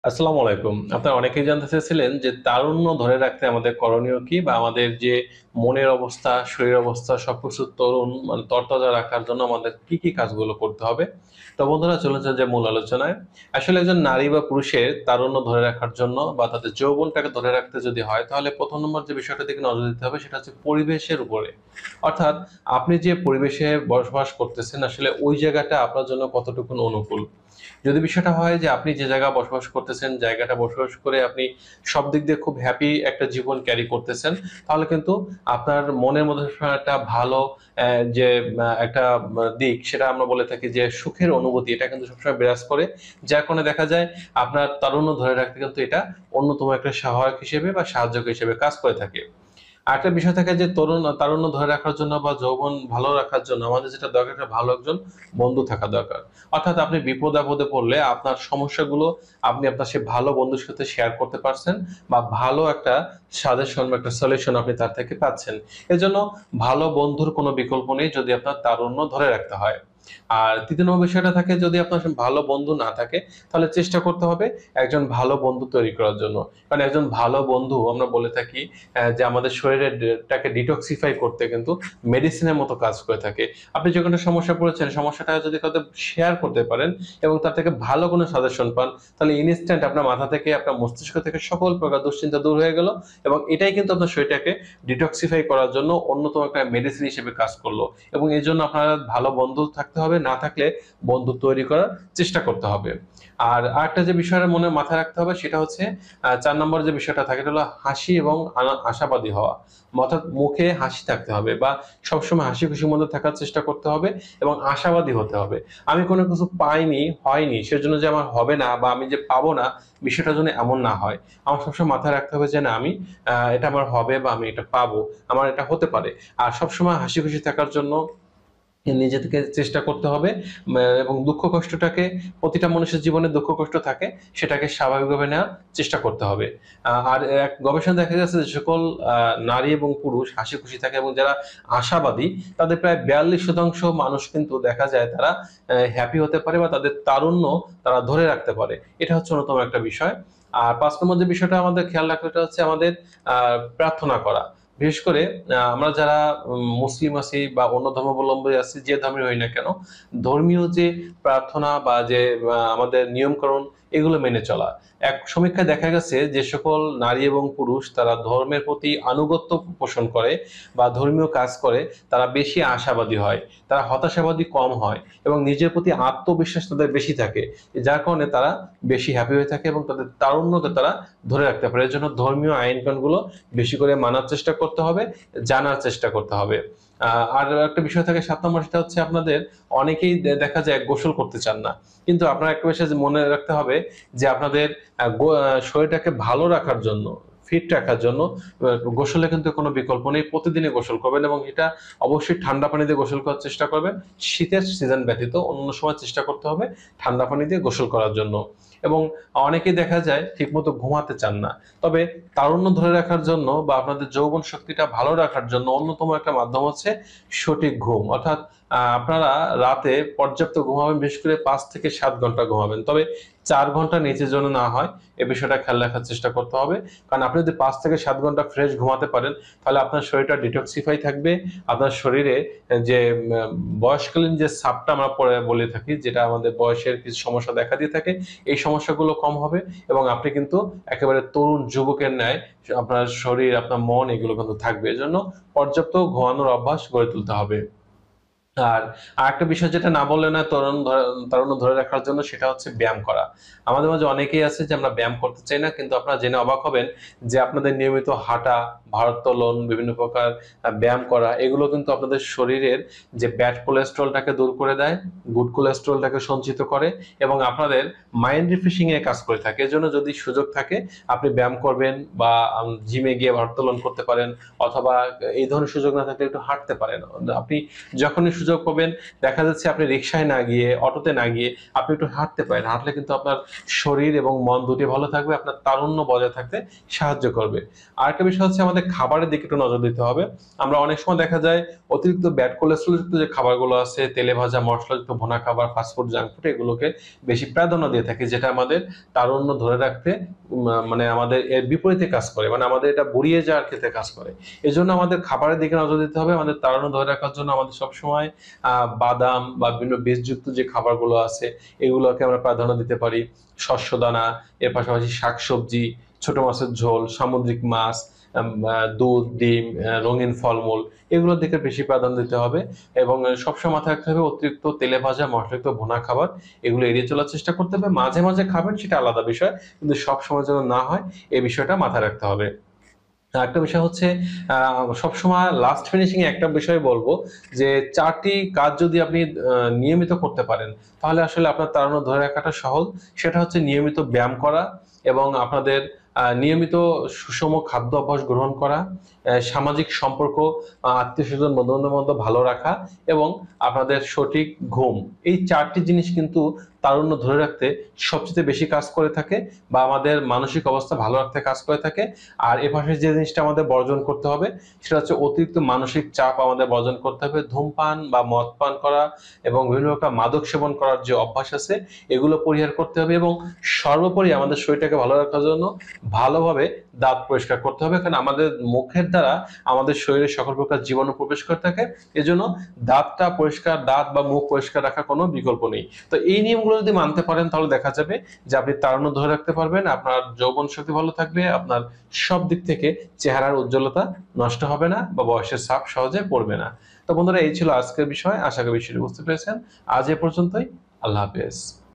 আসসালামু আলাইকুম। আপনারা অনেকেই জানতে চেয়েছিলেন যে তারুণ্য ধরে রাখতে আমাদের করণীয় কি? বা আমাদের যে মনের অবস্থা, শরীরের অবস্থা সবকিছু তরুণ তরতাজা রাখার জন্য আমাদের কি কাজগুলো করতে হবে? তো বন্ধুরা চলুন যে মূল আলোচনায়। আসলে একজন নারী বা পুরুষের তারুণ্য ধরে রাখার জন্য বা তাদের যৌবনটাকে ধরে রাখতে যদি হয় তাহলে ১ম নম্বর যে বিষয়টার দিকে নজর দিতে হবে সেটা হচ্ছে পরিবেশের উপরে। অর্থাৎ আপনি যে পরিবেশে বসবাস করতেছেন আসলে ওই জায়গাটা আপনার জন্য কতটুকুন অনুকূল? যদি বিষয়টা হয় যে আপনি যে জায়গায় বসবাস করতেছেন, জায়গাটা বসবাস করে আপনি সব দিক দিয়ে খুব হ্যাপি একটা জীবন ক্যারি করতেছেন, তাহলে কিন্তু আপনার মনের মধ্যে সবসময় একটা ভালো যে একটা দিক সেটা আমরা বলে থাকি যে সুখের অনুভূতি এটা কিন্তু সবসময় বিরাজ করে। যার কারণে দেখা যায় আপনার তারুণ্য ধরে রাখতে কিন্তু এটা অন্যতম একটা সহায়ক হিসেবে বা সাহায্যক হিসেবে কাজ করে থাকে। আরেকটা বিষয় থাকে যে তারুণ্য ধরে রাখার জন্য বা যৌবন ভালো রাখার জন্য আমাদের যেটা দরকার একটা ভালো একজন বন্ধু থাকা দরকার। অর্থাৎ আপনি বিপদে-আপদে পড়লে আপনার সমস্যাগুলো আপনি আপনার সেই ভালো বন্ধুর সাথে শেয়ার করতে পারছেন বা ভালো একটা সাজেশন বা একটা সলিউশন আপনি তার থেকে পাচ্ছেন। এজন্য ভালো বন্ধুর কোনো বিকল্প নেই যদি আপনার তারুণ্য ধরে রাখতে হয়। আর ৩য় নম্বর বিষয়টা থাকে যদি আপনার ভালো বন্ধু না থাকে তাহলে চেষ্টা করতে হবে একজন ভালো বন্ধু তৈরি করার জন্য। কারণ একজন ভালো বন্ধু আমরা বলে থাকি যে আমাদের শরীরের টাকে ডিটক্সিফাই করতে কিন্তু মেডিসিনের মতো কাজ করে থাকে। আপনি যখন একটা সমস্যায় পড়েছেন, সমস্যাটা যদি কাউকে শেয়ার করতে পারেন এবং তার থেকে ভালো কোনো সাজেশন পান, তাহলে ইনস্ট্যান্ট আপনার মাথা থেকে, আপনার মস্তিষ্ক থেকে সকল প্রকার দুশ্চিন্তা দূর হয়ে গেল এবং এটাই কিন্তু আপনার শরীরটাকে ডিটক্সিফাই করার জন্য অন্যতম একটা মেডিসিন হিসেবে কাজ করলো এবং এজন্য আপনার ভালো বন্ধু থাকতে হবে, না থাকলে বন্ধু তৈরি করার চেষ্টা করতে হবে। আর আরেকটা যে বিষয়টা মনে মাথায় রাখতে হবে সেটা হচ্ছে ৪ নম্বর যে বিষয়টা থাকে এটা হলো হাসি এবং আশাবাদী হওয়া। অর্থাৎ মুখে হাসি থাকতে হবে বা সবসময় হাসি খুশির মধ্যে থাকার চেষ্টা করতে হবে এবং আশাবাদী হতে হবে। আমি কোনো কিছু পাইনি, হয়নি সেজন্য যে আমার হবে না বা আমি যে পাবো না বিষয়টা যেন এমন না হয়। আমার সবসময় মাথায় রাখতে হবে যে না আমি এটা আমার হবে বা আমি এটা পাবো। আমার এটা হতে পারে। আর সবসময় হাসি খুশি থাকার জন্য নিজে থেকে চেষ্টা করতে হবে এবং দুঃখ কষ্টটাকে প্রতিটা মানুষের জীবনে দুঃখ কষ্ট থাকে সেটাকে স্বাভাবিকভাবে নেওয়ার চেষ্টা করতে হবে। আর এক গবেষণা দেখা গেছে যে সকল নারী এবং পুরুষ হাসি খুশি থাকে এবং যারা আশাবাদী তাদের প্রায় ৪২% মানুষ কিন্তু দেখা যায় তারা হ্যাপি হতে পারে বা তাদের তারুণ্য তারা ধরে রাখতে পারে। এটা হচ্ছে অন্যতম একটা বিষয়। আর ৫ নম্বর যে বিষয়টা আমাদের খেয়াল রাখা এটা হচ্ছে আমাদের প্রার্থনা করা। বিশেষ করে আমরা যারা মুসলিম আছি বা অন্য ধর্মাবলম্বী আছি, যে ধর্মের হই না কেন, ধর্মীয় যে প্রার্থনা বা যে আমাদের নিয়মকানুন এগুলো মেনে চলা। এক সমীক্ষায় দেখা গেছে যে সকল নারী এবং পুরুষ তারা ধর্মের প্রতি আনুগত্য পোষণ করে বা ধর্মীয় কাজ করে তারা বেশি আশাবাদী হয়। তারা হতাশাবাদী কম হয় এবং নিজের প্রতি আত্মবিশ্বাস তাদের বেশি থাকে। যার কারণে তারা বেশি হ্যাপি হয়ে থাকে এবং তাদের তারুণ্যকে তারা ধরে রাখতে পারে। এজন্য ধর্মীয় আইন-কানুনগুলো বেশি করে মানার চেষ্টা করতে হবে, জানার চেষ্টা করতে হবে। আর একটা বিষয় থাকে ৭ নম্বর সেটা হচ্ছে আপনাদের অনেকেই দেখা যায় গোসল করতে চান না। কিন্তু আপনার একটা বিষয় যে মনে রাখতে হবে যে আপনাদের শরীরটাকে ভালো রাখার জন্য, ফিট রাখার জন্য গোসলের কিন্তু কোনো বিকল্প নেই। প্রতিদিনই গোসল করবেন এবং এটা অবশ্যই ঠান্ডা পানি দিয়ে গোসল করার চেষ্টা করবেন। শীতের সিজন ব্যতীত অন্য সময় চেষ্টা করতে হবে ঠান্ডা পানি দিয়ে গোসল করার জন্য। এবং অনেকেই দেখা যায় ঠিকমতো ঘুমাতে চান না। তবে তারুণ্য ধরে রাখার জন্য বা আপনাদের যৌবন শক্তিটা ভালো রাখার জন্য অন্যতম একটা মাধ্যম হচ্ছে সঠিক ঘুম। অর্থাৎ আপনারা রাতে পর্যাপ্ত ঘুমাবেন, বিশেষ করে ৫ থেকে ৭ ঘন্টা ঘুমাবেন। তবে ৪ ঘন্টার নিচে যেন না হয় এ বিষয়টা খেয়াল রাখার চেষ্টা করতে হবে। কারণ আপনি যদি ৫ থেকে ৭ ঘন্টা ফ্রেশ ঘুমাতে পারেন তাহলে আপনার শরীরটা ডিটক্সিফাই থাকবে। আপনার শরীরে যে বয়সকালীন যে ছাপটা আমরা পরে বলে থাকি যেটা আমাদের বয়সের কিছু সমস্যা দেখা দিয়ে থাকে এই সমস্যাগুলো কম হবে এবং আপনি কিন্তু একেবারে তরুণ যুবকের ন্যায় আপনার শরীর, আপনার মন এগুলো কিন্তু থাকবে। এজন্য পর্যাপ্ত ঘুমানোর অভ্যাস গড়ে তুলতে হবে। আর আরেকটা বিষয় যেটা না বললে নয় তারুণ্য ধরে রাখার জন্য সেটা হচ্ছে ব্যায়াম করা। আমাদের মাঝে অনেকেই আছে যে আমরা ব্যায়াম করতে চাই না কিন্তু আপনারা জেনে অবাক হবেন যে আপনাদের নিয়মিত হাঁটা, ভারোত্তোলন, বিভিন্ন প্রকার ব্যায়াম করা এগুলো কিন্তু আপনাদের শরীরের যে ব্যাড কোলেস্টেরলটাকে দূর করে দেয়, গুড কোলেস্টেরলটাকে সঞ্চিত করে এবং আপনাদের মাইন্ড রিফ্রেশিং এর কাজ করে থাকে। এজন্য যদি সুযোগ থাকে আপনি ব্যায়াম করবেন বা জিমে গিয়ে ভারোত্তোলন করতে পারেন অথবা এই ধরনের সুযোগ না থাকলে একটু হাঁটতে পারেন। আপনি যখনই সুযোগ সুযোগ পাবেন। দেখা যাচ্ছে আপনি রিক্সায় না গিয়ে, অটোতে না গিয়ে আপনি একটু হাঁটতে পারেন। হাঁটলে কিন্তু আপনার শরীর এবং মন দুটি ভালো থাকবে, আপনার তারুণ্য বজায় থাকতে সাহায্য করবে। আরেকটা বিষয় হচ্ছে আমাদের খাবারের দিকে একটু নজর দিতে হবে। আমরা অনেক সময় দেখা যায় অতিরিক্ত ব্যাড কোলেস্ট্রল যুক্ত যে খাবারগুলো আছে, তেলে ভাজা মশলাযুক্ত ভুনা খাবার, ফাস্টফুড, জাঙ্ক ফুড, এগুলোকে বেশি প্রাধান্য দিয়ে থাকি, যেটা আমাদের তারুণ্য ধরে রাখতে মানে আমাদের এর বিপরীতে কাজ করে, মানে আমাদের এটা বুড়িয়ে যাওয়ার ক্ষেত্রে কাজ করে। এজন্য আমাদের খাবারের দিকে নজর দিতে হবে। আমাদের তাড়ানো ধরে রাখার জন্য আমাদের সবসময় বাদাম বা বিভিন্ন বীজযুক্ত যে খাবারগুলো আছে এগুলোকে আমরা প্রাধান্য দিতে পারি। শস্য দানা, এর পাশাপাশি শাকসবজি, ছোট মাছের ঝোল, সামুদ্রিক মাছ, দুধ, ডিম, রঙিন ফলমূল, এগুলোর দিকে বেশি প্রাধান্য দিতে হবে। এবং সবসময় মাথায় রাখতে হবে অতিরিক্ত তেলে ভাজা মশলাযুক্ত ভুনা খাবার এগুলো এড়িয়ে চলার চেষ্টা করতে হবে। মাঝে মাঝে খাবেন সেটা আলাদা বিষয়, কিন্তু সবসময় যেন না হয় এই বিষয়টা মাথায় রাখতে হবে। একটা বিষয় হচ্ছে সবসময় লাস্ট ফিনিশিং এ একটা বিষয় বলবো যে 4টি কাজ যদি আপনি নিয়মিত করতে পারেন তাহলে আসলে আপনার তাড়ানো ধরে রাখাটা সহজ। সেটা হচ্ছে নিয়মিত ব্যায়াম করা এবং আপনাদের নিয়মিত সুষম খাদ্য অভ্যাস গ্রহণ করা, সামাজিক সম্পর্ক, আত্মীয়-স্বজন, বন্ধু-বান্ধবের মধ্যে ভালো রাখা এবং আপনাদের সঠিক ঘুম। এই 4টি জিনিস কিন্তু তারুণ্য ধরে রাখতে সবচেয়ে বেশি কাজ করে থাকে বা আমাদের মানসিক অবস্থা ভালো রাখতে কাজ করে থাকে। আর এপাশে যে জিনিসটা আমাদের বর্জন করতে হবে সেটা হচ্ছে অতিরিক্ত মানসিক চাপ আমাদের বর্জন করতে হবে। ধূমপান বা মদ পান করা এবং বিভিন্ন প্রকার মাদক সেবন করার যে অভ্যাস আছে এগুলো পরিহার করতে হবে এবং সর্বোপরি আমাদের শরীরটাকে ভালো রাখার জন্য ভালোভাবে দাঁত পরিষ্কার করতে হবে, কারণ আমাদের মুখের দ্বারা আমাদের শরীরে সকল প্রকার জীবাণু প্রবেশ করে থাকে। এজন্য দাঁতটা পরিষ্কার, দাঁত বা মুখ পরিষ্কার রাখার কোনো বিকল্প নেই। তো এই নিয়মগুলো যদি মানতে পারেন তাহলে দেখা যাবে যে আপনি তাড়ানো ধরে রাখতে পারবেন, আপনার যৌবন শক্তি ভালো থাকবে, আপনার সব দিক থেকে চেহারার উজ্জ্বলতা নষ্ট হবে না বা বয়সের ছাপ সহজে পড়বে না। তো বন্ধুরা, এই ছিল আজকের বিষয়। আশা করি বিষয়টি বুঝতে পেরেছেন। আজ এ পর্যন্তই। আল্লাহ হাফেজ।